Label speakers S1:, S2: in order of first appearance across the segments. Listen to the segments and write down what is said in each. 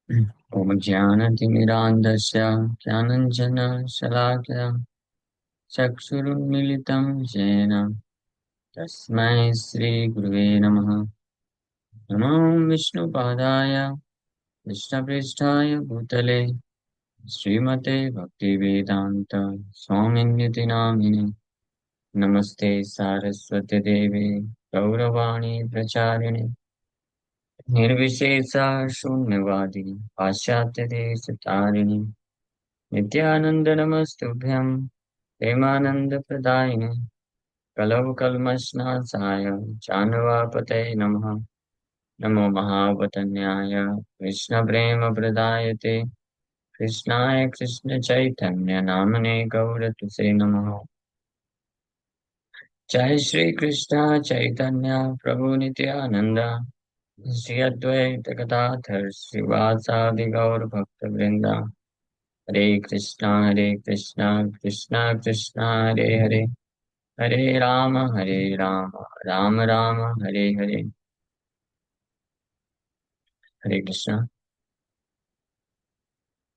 S1: ॐ ज्ञानतिमिरान्धस्य ज्ञानञ्जनशलाकया चक्षुरुन्मीलितं येन तस्मै श्रीगुरुवे नमः। नमो विष्णुपादाय कृष्णपृष्ठाय भूतले श्रीमते भक्तिवेदान्त स्वामिन्यति नामिने। नमस्ते सारस्वती देवे गौरवाणी प्रचारिणे निर्विशेषा शून्यवादी पाश्चात्यदेशतारिणे नित्यानंद नमस्तुभ्यं प्रेमानंद प्रदायिने कलौ कल्मषनाशाय चानुवापतये नमः। नमो महावतन्याय कृष्ण प्रेम प्रदायते कृष्णाय कृष्ण चैतन्य नामने गौरतुसे नमः। जय श्री कृष्ण चैतन्य प्रभु नित्यानंद श्री अद्वैत गदाधर श्रीवासादि गौर भक्त वृंदा। हरे कृष्णा कृष्णा कृष्णा हरे हरे हरे राम राम राम हरे हरे। हरे कृष्णा।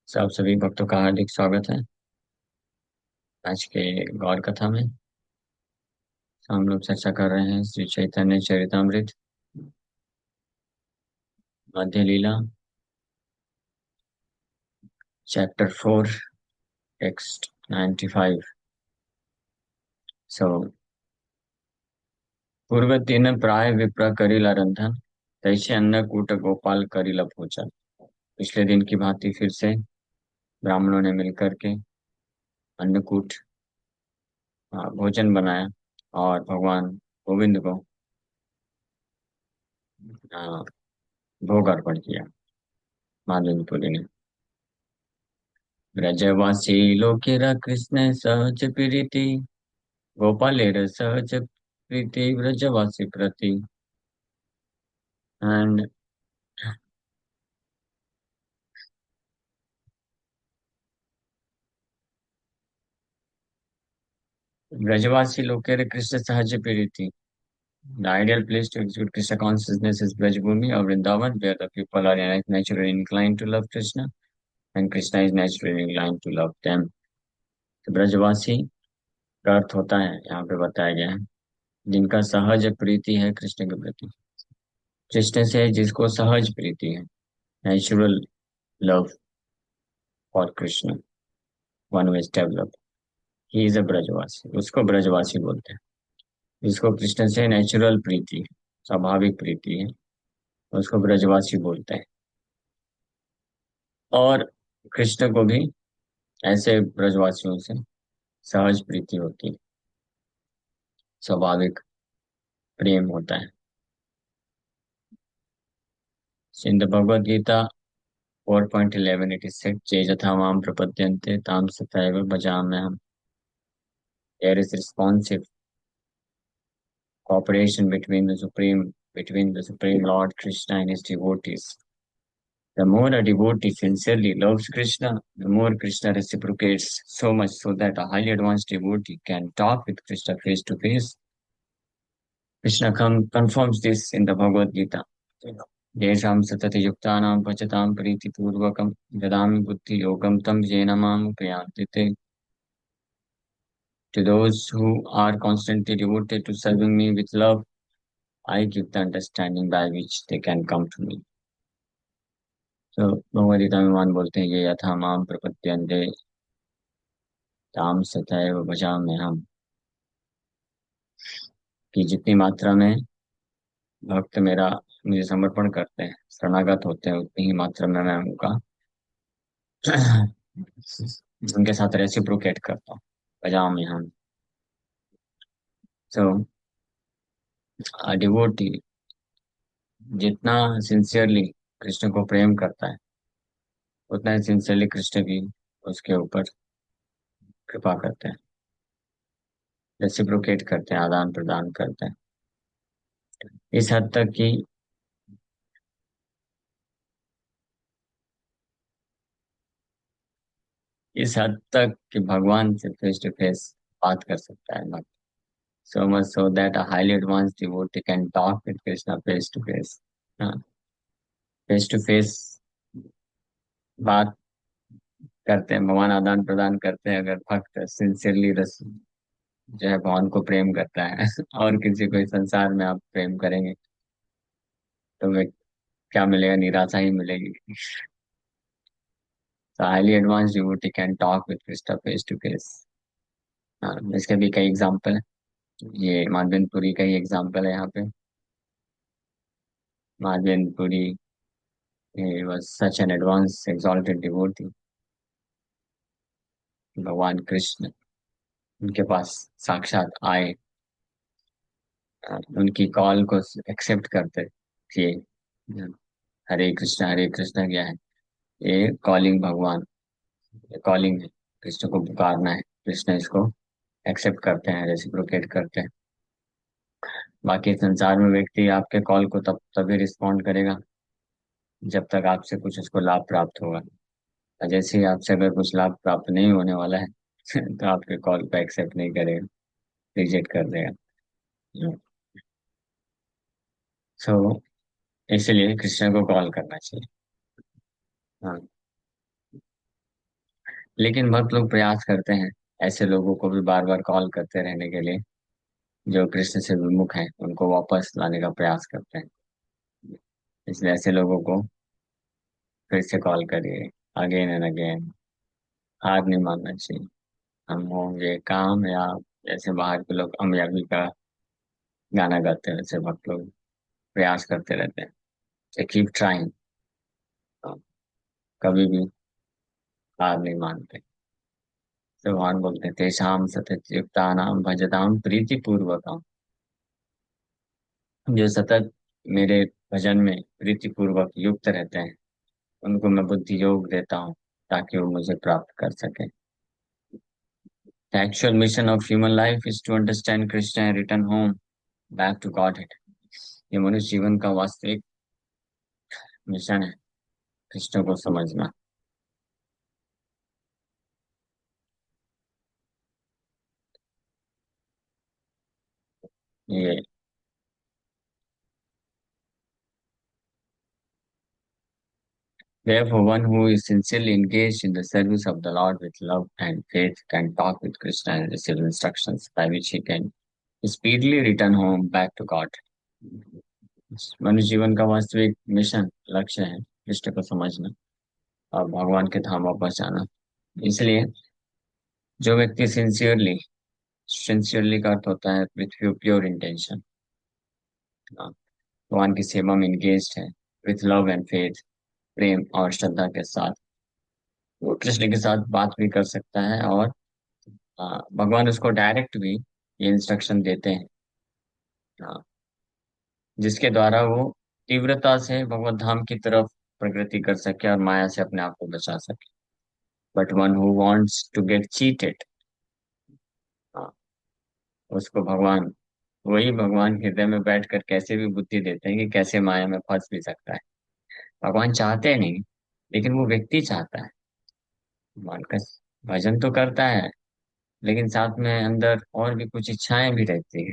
S1: सब सभी भक्तों का हार्दिक स्वागत है आज के गौर कथा में। हम लोग चर्चा कर रहे हैं श्री चैतन्य चरितमृत मध्य लीला चैप्टर 4 टेक्स्ट 95। सो पूर्व तीन प्राय विप्र करिला रंधन तैसे अन्नकूट गोपाल करिला भोजन। पिछले दिन की भांति फिर से ब्राह्मणों ने मिलकर के अन्नकूट भोजन बनाया और भगवान गोविंद को आ, भोग अर्पण किया। माधुरी ने ब्रजवासी लोकेरा कृष्ण सहज प्रीति गोपालेर सहज प्रीति ब्रजवासी प्रति। एंड ब्रजवासी लोकेर कृष्ण सहज प्रीति। The ideal place to execute Krishna consciousness is Brajbhumi or Vrindavan, where the people are naturally inclined to love Krishna, and Krishna is naturally inclined to love them. तो ब्रजवासी का अर्थ होता है यहाँ पे बताया गया है जिनका सहज प्रीति है कृष्ण के प्रति। कृष्ण से जिसको सहज प्रीति है, natural love for Krishna, one who is developed, he is a Brajavasi, उसको ब्रजवासी बोलते हैं। जिसको कृष्ण से नेचुरल प्रीति है, स्वाभाविक प्रीति है, उसको ब्रजवासी बोलते हैं। और कृष्ण को भी ऐसे ब्रजवासियों से सहज प्रीति होती है, स्वाभाविक प्रेम होता है। Sindh Bhagavad Gita 4.11 it is said, "जे यथा माम प्रपद्यन्ते ताम तथैव भजाम्यहम्." There is responsive cooperation between the Supreme Lord Krishna and his devotees. The more a devotee sincerely loves Krishna, the more Krishna reciprocates, so much so that a highly advanced devotee can talk with Krishna face to face. Krishna confirms this in the Bhagavad Gita. येषां सतति युक्तानां भजतां प्रीतिपूर्वकं ददामि बुद्धियोगं तं येन माम् उपयान्ति ते। To those who are constantly devoted to serving me with love, I give the understanding by which they can come to me. तो भगवद गीता में भगवान बोलते हैं ये यथा माम प्रपद्यन्ते ताम तथैव भजाम्यहम्, कि जितनी मात्रा में भक्त मेरा मुझे समर्पण करते हैं, शरणागत होते हैं, उतनी ही मात्रा में मैं उनका उनके साथ रेसिप्रोकेट करता हूँ, भजाम्यहम्। सो डिवोटी जितना सिंसियरली कृष्ण को प्रेम करता है, उतना ही सिंसियरली कृष्ण भी उसके ऊपर कृपा करते हैं, रेसिप्रोकेट करते हैं, आदान प्रदान करते हैं। इस हद तक कि भगवान से फेस टू फेस बात कर सकता है भक्त। So much so that a highly advanced devotee can talk with Krishna face to face. Face to face बात करते हैं, भगवान आदान प्रदान करते हैं। अगर भक्त सिंसियरली रस जो है भगवान को प्रेम करता है और किसी को इस संसार में आप प्रेम करेंगे तो वे क्या मिलेगा, निराशा ही मिलेगी। तो highly advance devotee can talk with Krishna face to face. इसके भी कई एग्जाम्पल है। ये माधवेंद्रपुरी का ही एग्जाम्पल है यहाँ पे। Madhavendrapuri was such an advanced exalted devotee। भगवान कृष्ण उनके पास साक्षात आए, उनकी कॉल को एक्सेप्ट करते थे। हरे कृष्णा क्या है? ये कॉलिंग भगवान, ये कॉलिंग है, कृष्ण को पुकारना है। कृष्ण इसको एक्सेप्ट करते हैं, रेसिप्रोकेट करते हैं। बाकी संसार में व्यक्ति आपके कॉल को तब तभी रिस्पॉन्ड करेगा जब तक आपसे कुछ उसको लाभ प्राप्त होगा। और जैसे ही आपसे अगर कुछ लाभ प्राप्त नहीं होने वाला है तो आपके कॉल को एक्सेप्ट नहीं करेगा, रिजेक्ट कर देगा। सो इसलिए कृष्ण को कॉल करना चाहिए। हाँ, लेकिन बहुत लोग प्रयास करते हैं ऐसे लोगों को भी बार बार कॉल करते रहने के लिए, जो कृष्ण से विमुख हैं उनको वापस लाने का प्रयास करते हैं। इसलिए ऐसे लोगों को फिर से कॉल करिए, अगेन एंड अगेन। हार नहीं मानना चाहिए। हम होंगे काम या जैसे बाहर के लोग अमियाबी का गाना गाते हैं, वैसे भक्त लोग प्रयास करते रहते हैं। कीप ट्राइंग, कभी भी हार नहीं मानते। तो भगवान बोलते हैं तेषाम सतत युक्ता नाम भजताम प्रीति पूर्वकम। जो सतत मेरे भजन में प्रीति पूर्वक युक्त रहते हैं उनको मैं बुद्धि योग देता हूँ ताकि वो मुझे प्राप्त कर सके। The actual mission of human life is to understand Krishna and return home back to Godhead। ये मनुष्य जीवन का वास्तविक मिशन है, कृष्ण को समझना। ये therefore one who is sincerely engaged in the service of the Lord with love and faith can talk with Krishna and receive instructions by which he can speedily return home back to God। मनुष्य जीवन का वास्तविक mission लक्ष्य है कृष्ण को समझना और भगवान के धाम वापस जाना। इसलिए जो व्यक्ति सिंसियरली, सिंसियरली का अर्थ होता है विथ प्योर इंटेंशन, भगवान की सेवा में इंगेज्ड है, विथ लव एंड फेथ, प्रेम और श्रद्धा के साथ, वो कृष्ण के साथ बात भी कर सकता है। और भगवान उसको डायरेक्ट भी ये इंस्ट्रक्शन देते हैं, हाँ, जिसके द्वारा वो तीव्रता से भगवत धाम की तरफ प्रगति कर सके और माया से अपने आप को बचा सके। But one who wants to get cheated, उसको भगवान, वही भगवान हृदय में बैठकर कैसे भी बुद्धि देते हैं कि कैसे माया में फंस भी सकता है। भगवान चाहते नहीं, लेकिन वो व्यक्ति चाहता है। भगवान का भजन तो करता है, लेकिन साथ में अंदर और भी कुछ इच्छाएं भी रहती है,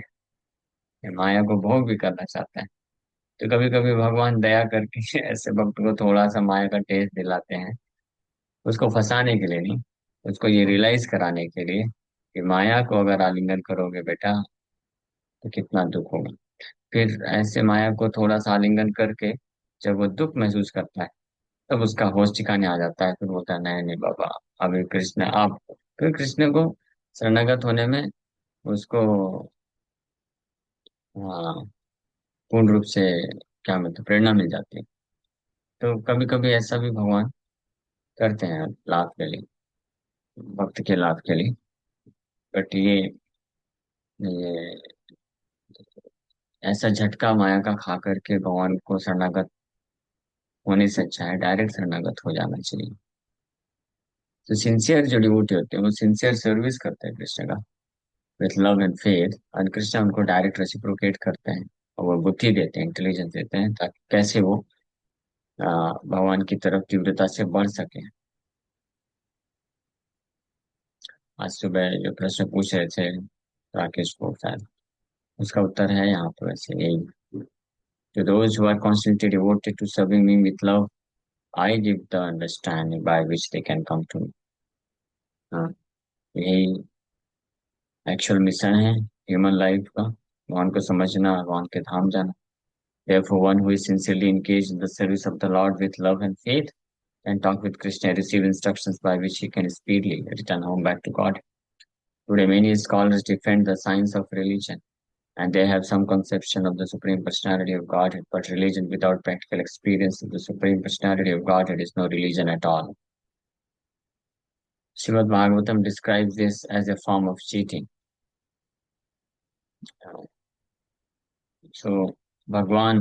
S1: ये माया को भोग भी करना चाहता है। तो कभी कभी भगवान दया करके ऐसे भक्त को थोड़ा सा माया का टेस्ट दिलाते हैं, उसको फंसाने के लिए नहीं, उसको ये रियलाइज कराने के लिए कि माया को अगर आलिंगन करोगे बेटा तो कितना दुख होगा। फिर ऐसे माया को थोड़ा सा आलिंगन करके जब वो दुख महसूस करता है तब उसका होश ठिकाने आ जाता है। फिर बोलता है नहीं नहीं बाबा, अभी कृष्ण आप, फिर कृष्ण को शरणागत होने में उसको, हाँ, पूर्ण रूप से क्या मतलब प्रेरणा मिल जाती है। तो कभी कभी ऐसा भी भगवान करते हैं लाभ के लिए, भक्त के लाभ के लिए। बट ये ऐसा झटका माया का खा करके भगवान को शरणागत होने से अच्छा है डायरेक्ट शरणागत हो जाना चाहिए। तो सिंसियर जो डिवोटी होते हैं वो सिंसियर सर्विस करते हैं कृष्ण का विथ लव एंड फेथ, और कृष्ण उनको डायरेक्ट रेसिप्रोकेट करते हैं और वो बुद्धि देते हैं, इंटेलिजेंस देते हैं ताकि कैसे वो भगवान की तरफ तीव्रता से बढ़ सके। आज सुबह जो प्रश्न पूछ रहे थे राकेश को शायद, उसका उत्तर है यहाँ पर वैसे यही। To those who are constantly devoted to serving me with love I give the understanding by which they can come to me. हाँ, यही एक्चुअल मिशन है ह्यूमन लाइफ का, भगवान को समझना, भगवान के धाम जाना. Therefore, one who is sincerely engaged in the service of the Lord with love and faith can talk with Krishna and receive instructions by which he can speedily return home back to God. Today, many scholars defend the science of religion, and they have some conception of the Supreme Personality of Godhead, but religion without practical experience of the Supreme Personality of Godhead is no religion at all. Srimad Bhagavatam describes this as a form of cheating. So, भगवान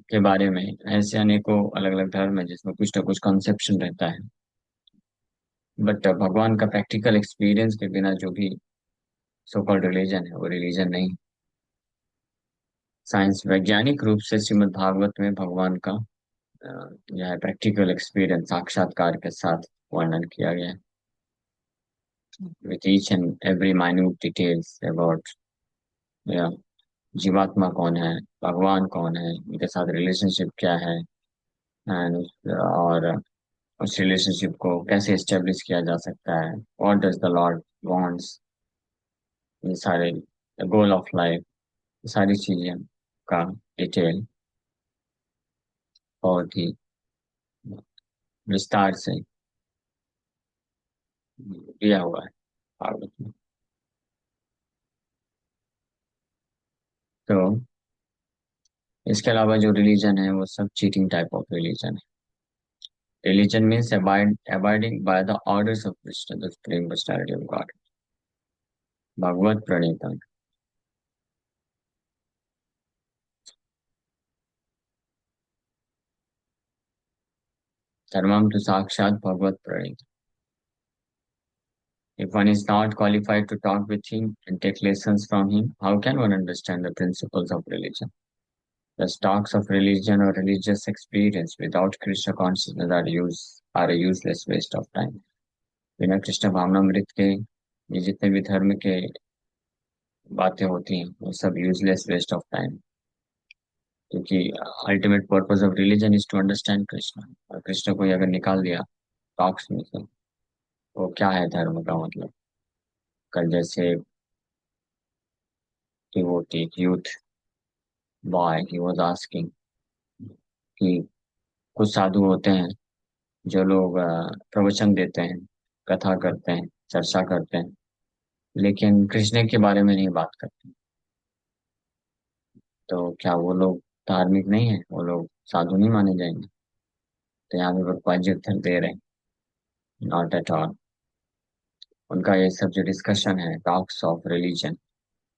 S1: के बारे में ऐसे अनेकों अलग अलग धर्म है जिसमें कुछ ना कुछ कॉन्सेप्शन रहता है, बट भगवान का प्रैक्टिकल एक्सपीरियंस के बिना जो भी सो कॉल्ड रिलीजन है वो रिलीजन नहीं. साइंस वैज्ञानिक रूप से श्रीमद् भागवत में भगवान का यह है प्रैक्टिकल एक्सपीरियंस साक्षात्कार के साथ वर्णन किया गया है, with each and every minute details about जीवात्मा कौन है, भगवान कौन है, उनके साथ रिलेशनशिप क्या है, एंड और उस रिलेशनशिप को कैसे एस्टेब्लिश किया जा सकता है, what does the Lord wants, ये सारे गोल ऑफ लाइफ, सारी चीजें का डिटेल बहुत ही विस्तार से दिया हुआ है भागवत में. तो इसके अलावा जो रिलीजन है वो सब चीटिंग टाइप ऑफ रिलीजन है. Religion means abiding by the orders of Krishna, the supreme personality of God. भगवत प्रणीतम. धर्मम तो साक्षात भगवत प्रणीत. If one is not qualified to talk with him and take lessons from him, how can one understand the principles of religion? The talks of religion or religious experience without Krishna consciousness are a useless waste of time. बिना कृष्ण भावनामृत के ये जितने भी धर्म के बातें होती हैं वो सब यूजलेस वेस्ट ऑफ टाइम, क्योंकि ultimate purpose of religion is to understand Krishna, और कृष्ण को ही अगर निकाल दिया टॉक्स में से तो क्या है धर्म का मतलब. कल जैसे devotee youth boy he was asking कि कुछ साधु होते हैं जो लोग प्रवचन देते हैं, कथा करते हैं, चर्चा करते हैं, लेकिन कृष्ण के बारे में नहीं बात करते, तो क्या वो लोग धार्मिक नहीं है, वो लोग साधु नहीं माने जाएंगे? तो यहाँ पे भगवान जी उत्तर दे रहे हैं, नॉट एट ऑल. उनका ये सब जो डिस्कशन है टॉक्स ऑफ रिलीजन,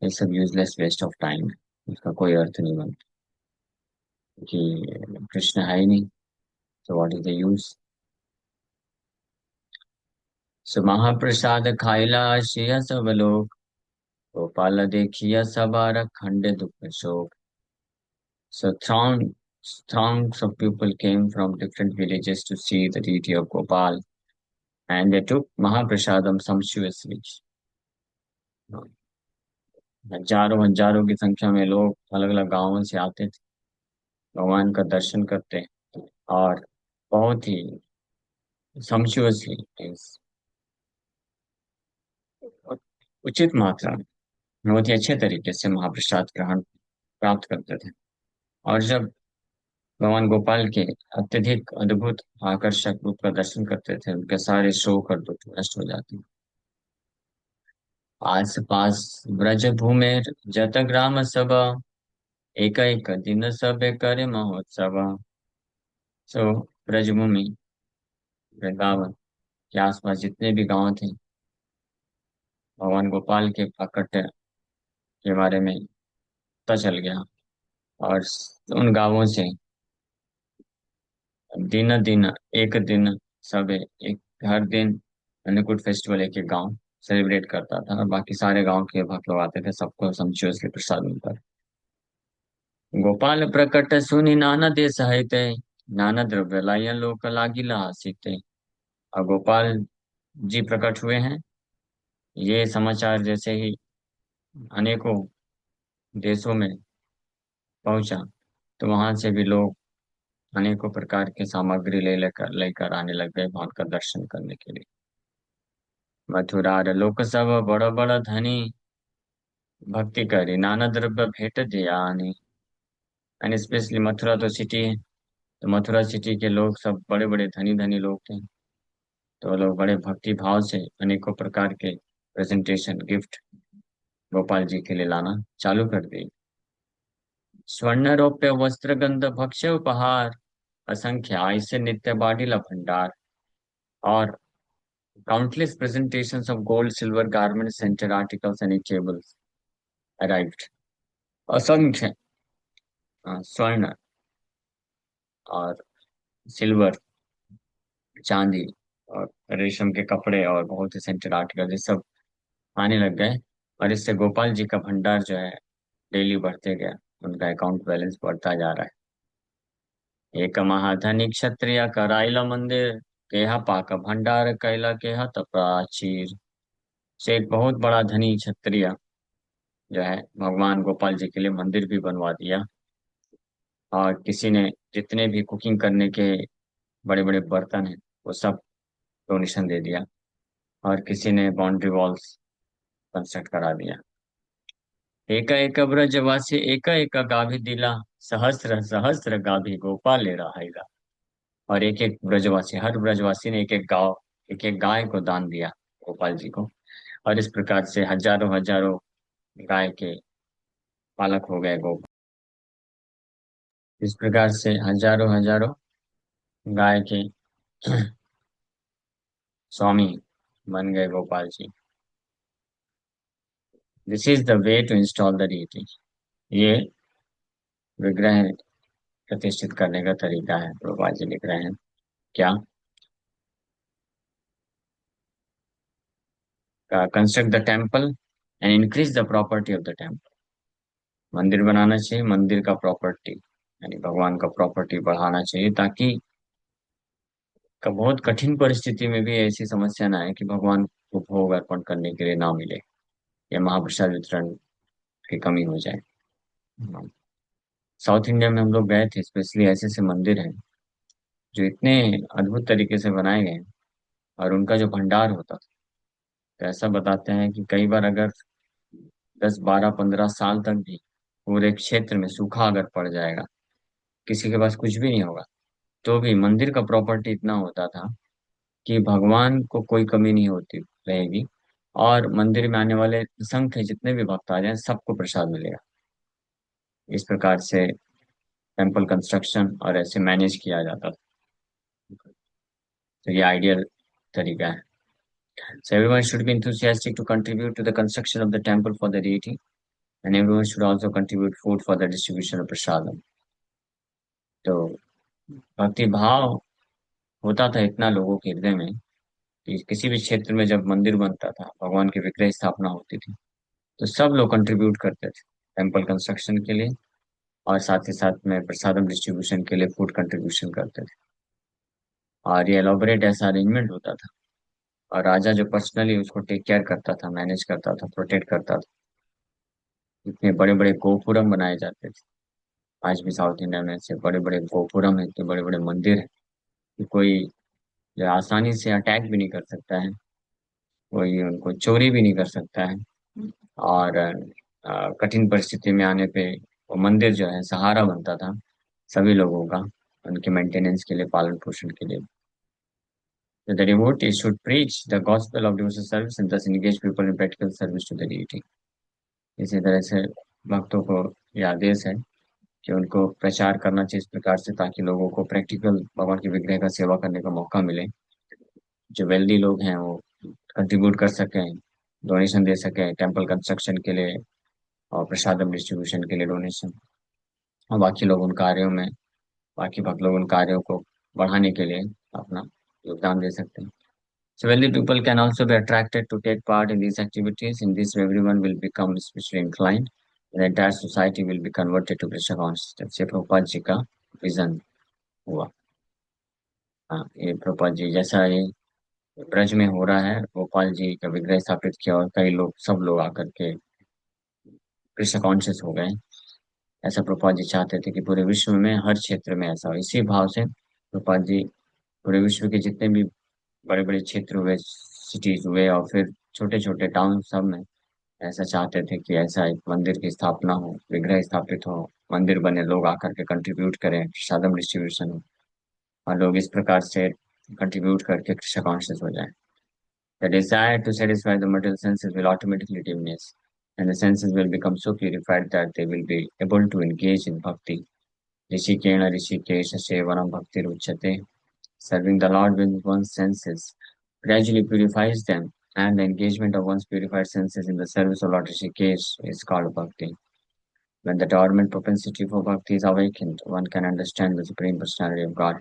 S1: ये सब यूजलेस वेस्ट ऑफ टाइम है, उसका कोई अर्थ नहीं बनता कि कृष्ण है ही नहीं, तो व्हाट इज द यूज. सो महाप्रसाद खाइला शिय सब लोग, गोपाल देखिया सबार खंडे दुख शोक. So throngs of people came from different villages to see the deity of Gopal, and they took Mahaprasadam sumptuously. हजारों हजारों की संख्या में लोग अलग अलग गांवों से आते थे, भगवान का दर्शन करते, और बहुत ही sumptuously उचित मात्रा में, बहुत ही अच्छे तरीके से महाप्रसाद ग्रहण प्राप्त करते थे. और जब भगवान गोपाल के अत्यधिक अद्भुत आकर्षक रूप का दर्शन करते थे, उनके सारे शोक और दुख नष्ट हो जाते. आस पास ब्रज भूमेर जत ग्राम सब, एक एक दिन सब करे महोत्सव. सो ब्रजभूमि वृंदावन के आसपास जितने भी गांव थे, भगवान गोपाल के प्राकट्य के बारे में पता चल गया, और उन गांवों से दिन दिन एक दिन सब एक हर दिन अन्नकूट फेस्टिवल एक एक गांव सेलिब्रेट करता था, और बाकी सारे गांव के भक्त लोग आते थे, सबको समझिए प्रसाद मिलता था. गोपाल प्रकट सुनि नाना देश सहित, नाना द्रव्य लाय लोक लागिला हसित. और गोपाल जी प्रकट हुए हैं, ये समाचार जैसे ही अनेकों देशों में पहुंचा, तो वहां से भी लोग अनेकों प्रकार की सामग्री ले लेकर लेकर आने लग गए भगवान का दर्शन करने के लिए। मथुरा रे लोक सब बड़ा बड़ा धनी, भक्ति करी नाना द्रव्य भेंट दिया। एंड स्पेशली मथुरा तो सिटी है, तो मथुरा सिटी के लोग सब बड़े बड़े धनी धनी लोग थे। तो वो लोग बड़े भक्ति भाव से अनेकों प्रकार के प्रेजेंटेशन गिफ्ट गोपाल जी के लिए लाना चालू कर दी। स्वर्ण रौप्य वस्त्र गंध भक्ष्य उपहार, असंख्य ऐसे नित्य बाटिला भंडार, और countless presentations of gold, silver garments, scented articles, and eatables arrived. असंख्य स्वर्ण और सिल्वर, चांदी और रेशम के कपड़े और बहुत ही सेंटेड आर्टिकल ये सब आने लग गए। और इससे गोपाल जी का भंडार जो है डेली बढ़ते गया, उनका अकाउंट बैलेंस बढ़ता जा रहा है। एक महाधनी क्षत्रिय कराइला मंदिर, केहा पाक भंडार कैला केहा तप्राचीर। से एक बहुत बड़ा धनी क्षत्रिय जो है भगवान गोपाल जी के लिए मंदिर भी बनवा दिया। और किसी ने जितने भी कुकिंग करने के बड़े बड़े बर्तन हैं वो सब डोनेशन दे दिया। और किसी ने बाउंड्री वॉल्स कंस्ट्रक्ट करा दिया। एका एक ब्रजवासी एका एक गाभी दिला, सहस्र सहस्र गाभी गोपाल ले रहा। और एक एक ब्रजवासी, हर ब्रजवासी ने एक एक गाय को दान दिया गोपाल जी को। और इस प्रकार से हजारों हजारों गाय के पालक हो गए गोपाल। इस प्रकार से हजारों हजारों गाय के स्वामी बन गए Gopal ji. This is the way to install the deity. ये विग्रह प्रतिष्ठित करने का तरीका है, गोपाल जी लिख रहे हैं। क्या? Construct the temple and increase the property of the temple. मंदिर बनाना चाहिए, मंदिर का प्रॉपर्टी यानी भगवान का प्रॉपर्टी बढ़ाना चाहिए, ताकि बहुत कठिन परिस्थिति में भी ऐसी समस्या ना आए कि भगवान को भोग अर्पण करने के लिए ना मिले या महाप्रसाद वितरण की कमी हो जाए। हाँ। साउथ इंडिया में हम लोग गए थे, स्पेशली ऐसे ऐसे मंदिर हैं जो इतने अद्भुत तरीके से बनाए गए हैं, और उनका जो भंडार होता था, तो ऐसा बताते हैं कि कई बार अगर 10 12 15 साल तक भी पूरे क्षेत्र में सूखा अगर पड़ जाएगा, किसी के पास कुछ भी नहीं होगा, तो भी मंदिर का प्रॉपर्टी इतना होता था कि भगवान को कोई कमी नहीं होती रहेगी। और मंदिर में आने वाले असंख्य जितने भी भक्त आ जाए सबको प्रसाद मिलेगा। इस प्रकार से टेम्पल कंस्ट्रक्शन और ऐसे मैनेज किया जाता था। तो ये आइडियल तरीका है। So everyone should be enthusiastic to contribute to the construction of the temple for the deity, and everyone should also contribute food for the distribution of prasadam. तो भक्ति भाव होता था इतना लोगों के हृदय में कि किसी भी क्षेत्र में जब मंदिर बनता था, भगवान की विग्रह स्थापना होती थी, तो सब लोग कंट्रीब्यूट करते थे टेम्पल कंस्ट्रक्शन के लिए, और साथ ही साथ में प्रसादम डिस्ट्रीब्यूशन के लिए फूड कंट्रीब्यूशन करते थे। और ये एलोबरेट ऐसा अरेंजमेंट होता था, और राजा जो पर्सनली उसको टेक केयर करता था, मैनेज करता था, प्रोटेक्ट करता था। इतने बड़े बड़े गोपुरम बनाए जाते थे। आज भी साउथ इंडिया में ऐसे बड़े बड़े गोपुरम है, इतने बड़े बड़े मंदिर है कि कोई जो आसानी से अटैक भी नहीं कर सकता है, कोई उनको चोरी भी नहीं कर सकता है। और कठिन परिस्थिति में आने पे वो मंदिर जो है सहारा बनता था सभी लोगों का, उनके मेंटेनेंस के लिए, पालन पोषण के लिए। So the devotees should preach the gospel of devotional service and thus engage people in practical service to the deity. इसी तरह से भक्तों को यह आदेश है कि उनको प्रचार करना चाहिए इस प्रकार से, ताकि लोगों को प्रैक्टिकल भगवान के विग्रह का सेवा करने का मौका मिले। जो वेल्दी लोग हैं वो कंट्रीब्यूट कर सकें, डोनेशन दे सकें टेम्पल कंस्ट्रक्शन के लिए और प्रसादम डिस्ट्रीब्यूशन के लिए डोनेशन। और बाकी लोग उन कार्यों में, बाकी भक्त लोग उन कार्यों को बढ़ाने के लिए अपना योगदान दे सकते हैं। So wealthy people can also be attracted to take part in these activities. In this way, everyone will become spiritually inclined. The entire society will be converted to Krishna consciousness. ये प्रभुपाद जी का विजन हुआ। हाँ, ये प्रभुपाद जी जैसा ये ब्रज में हो रहा है, गोपाल जी का विग्रह स्थापित किया और कई लोग, सब लोग आकर के कृष्ण कॉन्शियस हो गए। ऐसा प्रभुपाद जी चाहते थे कि पूरे विश्व में हर क्षेत्र में ऐसा हो। इसी भाव से प्रभुपाद जी पूरे विश्व के जितने भी बड़े बड़े क्षेत्र हुए, सिटीज हुए और फिर छोटे छोटे टाउन, सब में ऐसा चाहते थे कि ऐसा एक मंदिर की स्थापना हो, विग्रह स्थापित हो, मंदिर बने, लोग आकर के कंट्रीब्यूट करें, प्रसादम डिस्ट्रीब्यूशन हो और लोग इस प्रकार से कंट्रीब्यूट करके कृष्ण कॉन्शियस हो जाए। The desire to satisfy the material senses will automatically diminish, and the senses will become so purified that they will be able to engage in bhakti. Rishikena Rishikesha Sevanam Bhakti Ruchate. Serving the Lord with one's senses gradually purifies them, and the engagement of one's purified senses in the service of Lord Rishikesh is called bhakti. When the dormant propensity for bhakti is awakened, one can understand the Supreme Personality of God.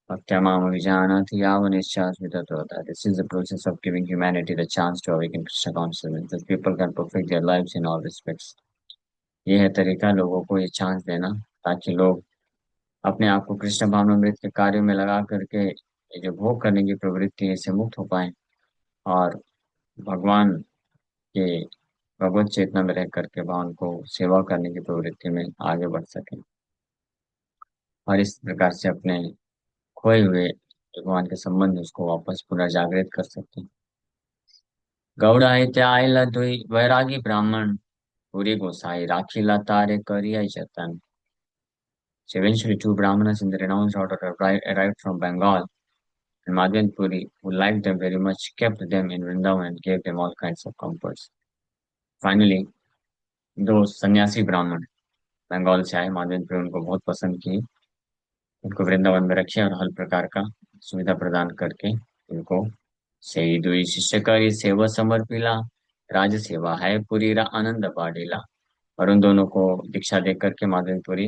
S1: Bhaktyamam Vijanati Yavanishasmitatoda. This is the process of giving humanity the chance to awaken Krishna consciousness, that people can perfect their lives in all respects. ये है तरीका, लोगों को ये chance देना ताकि लोग अपने आप को कृष्ण भावनामृत के कार्यों में लगा करके ये जो भोग करने की प्रवृत्ति है इससे मुक्त हो पाए और भगवान के भगवत चेतना में रह करके भगवान को सेवा करने की प्रवृत्ति में आगे बढ़ सके और इस प्रकार से अपने खोए हुए भगवान के संबंध उसको वापस पुनर्जागृत कर सकते हैं। गौड़ आयला दुई वैरागी ब्राह्मण पूरी गोसाई राखीला तारे करिया जतन. So eventually two Brahmanas in the renounced order arrived from Bengal, and Madhven Puri, who liked them very much, kept them in Vrindavan and gave them all kinds of comforts. Finally, दो सन्यासी ब्राह्मण बंगाल से आए, माधवेंद्र उनको बहुत पसंद किए, उनको वृंदावन में रखे और हर प्रकार का सुविधा प्रदान करके उनको सही दुई शिष्य करी सेवा समर्पिला, राज सेवा है पूरी रा आनंद पाडीला। और उन दोनों को दीक्षा दे करके माधवेंद्रपुरी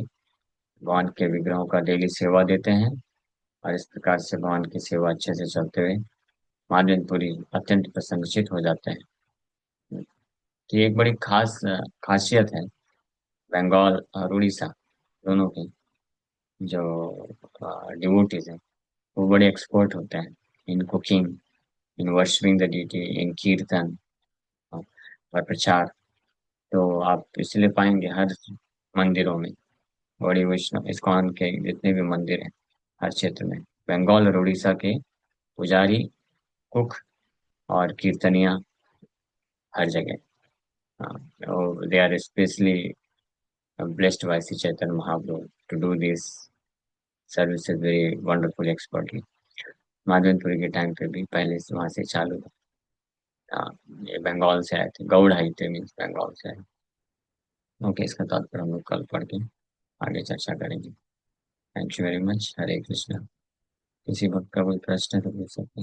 S1: भगवान के विग्रहों का डेली सेवा देते हैं और इस प्रकार से भगवान की सेवा अच्छे से चलते हुए माधवेंद्रपुरी अत्यंत प्रसन्नचित हो जाते हैं। तो ये एक बड़ी खास खासियत है बंगाल और उड़ीसा दोनों की, जो डिवोटीज हैं वो बड़े एक्सपर्ट होते हैं in cooking, in worshipping the deity, in kirtan और प्रचार। तो आप इसलिए पाएंगे हर मंदिरों में, बड़ी वैष्णव इस्कॉन के जितने भी मंदिर हैं हर क्षेत्र में बंगाल और उड़ीसा के पुजारी, कुक और कीर्तनिया हर जगह। हाँ, they are specially blessed by Sri Chaitanya Mahaprabhu to do these services very wonderfully, expertly. माधवनपुरी के टाइम पे भी पहले से वहां से चालू था। हाँ, ये बंगाल से आए थे, गौड़ आई थे मीन्स बंगाल से आए। ओके, इसका तात्पर्य हम लोग कल पढ़ के आगे चर्चा करेंगे। Thank you very much. Hare Krishna. किसी भक्त का कोई प्रश्न है तो पूछ सकते हैं।